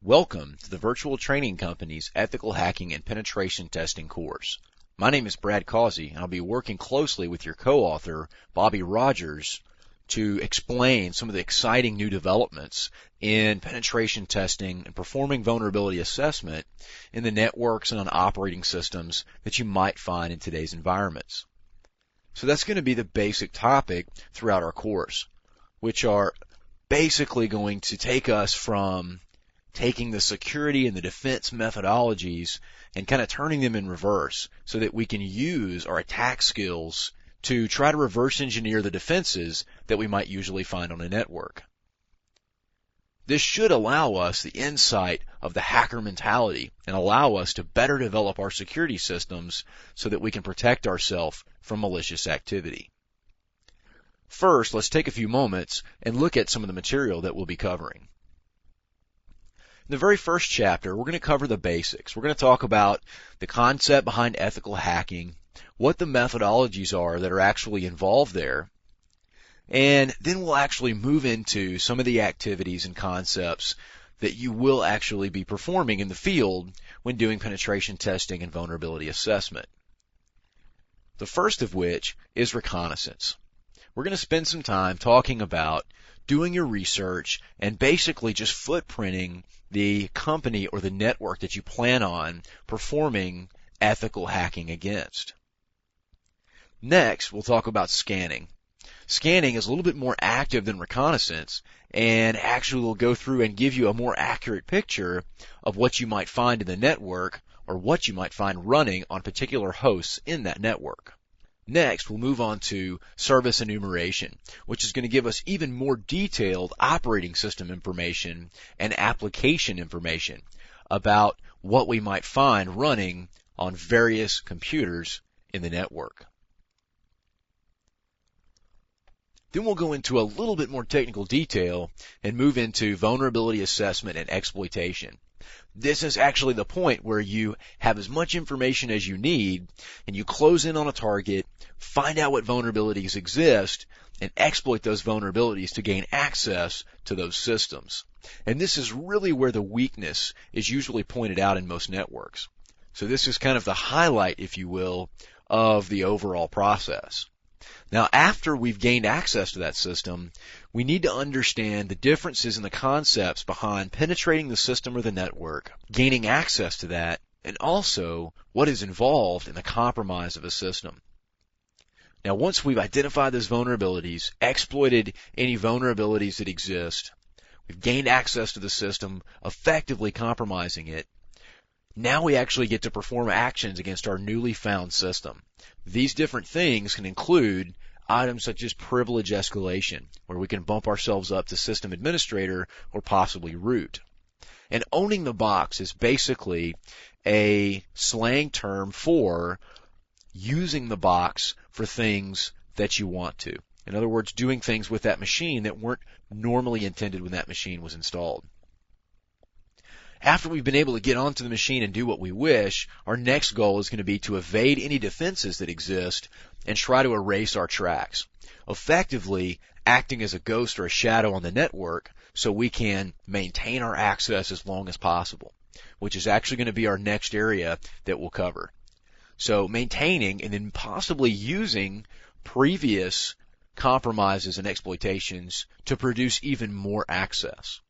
Welcome to the Virtual Training Company's Ethical Hacking and Penetration Testing course. My name is Brad Causey, and I'll be working closely with your co-author, Bobby Rogers, to explain some of the exciting new developments in penetration testing and performing vulnerability assessment in the networks and on operating systems that you might find in today's environments. So that's going to be the basic topic throughout our course, which are basically going to take us from taking the security and the defense methodologies and kind of turning them in reverse so that we can use our attack skills to try to reverse engineer the defenses that we might usually find on a network. This should allow us the insight of the hacker mentality and allow us to better develop our security systems so that we can protect ourselves from malicious activity. First, let's take a few moments and look at some of the material that we'll be covering. In the very first chapter, we're going to cover the basics. We're going to talk about the concept behind ethical hacking, what the methodologies are that are actually involved there, and then we'll actually move into some of the activities and concepts that you will actually be performing in the field when doing penetration testing and vulnerability assessment. The first of which is reconnaissance. We're going to spend some time talking about doing your research and basically just footprinting the company or the network that you plan on performing ethical hacking against. Next, we'll talk about scanning. Scanning is a little bit more active than reconnaissance and actually will go through and give you a more accurate picture of what you might find in the network or what you might find running on particular hosts in that network. Next, we'll move on to service enumeration, which is going to give us even more detailed operating system information and application information about what we might find running on various computers in the network. Then we'll go into a little bit more technical detail and move into vulnerability assessment and exploitation. This is actually the point where you have as much information as you need and you close in on a target, find out what vulnerabilities exist, and exploit those vulnerabilities to gain access to those systems. And this is really where the weakness is usually pointed out in most networks. So this is kind of the highlight, if you will, of the overall process. Now, after we've gained access to that system, we need to understand the differences in the concepts behind penetrating the system or the network, gaining access to that, and also what is involved in the compromise of a system. Now, once we've identified those vulnerabilities, exploited any vulnerabilities that exist, we've gained access to the system, effectively compromising it, now we actually get to perform actions against our newly found system. These different things can include items such as privilege escalation, where we can bump ourselves up to system administrator or possibly root. And owning the box is basically a slang term for using the box for things that you want to. In other words, doing things with that machine that weren't normally intended when that machine was installed. After we've been able to get onto the machine and do what we wish, our next goal is going to be to evade any defenses that exist and try to erase our tracks, effectively acting as a ghost or a shadow on the network so we can maintain our access as long as possible, which is actually going to be our next area that we'll cover. So maintaining and then possibly using previous compromises and exploitations to produce even more access.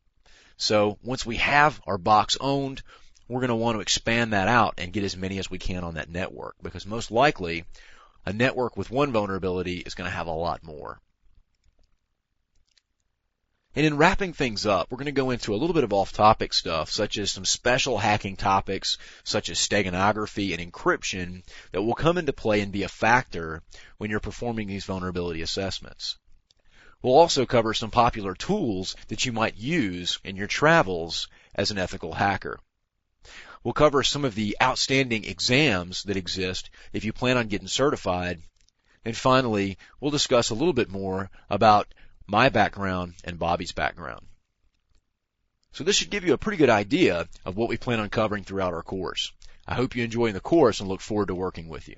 So once we have our box owned, we're going to want to expand that out and get as many as we can on that network, because most likely a network with one vulnerability is going to have a lot more. And in wrapping things up, we're going to go into a little bit of off-topic stuff, such as some special hacking topics, such as steganography and encryption, that will come into play and be a factor when you're performing these vulnerability assessments. We'll also cover some popular tools that you might use in your travels as an ethical hacker. We'll cover some of the outstanding exams that exist if you plan on getting certified. And finally, we'll discuss a little bit more about my background and Bobby's background. So this should give you a pretty good idea of what we plan on covering throughout our course. I hope you enjoy the course and look forward to working with you.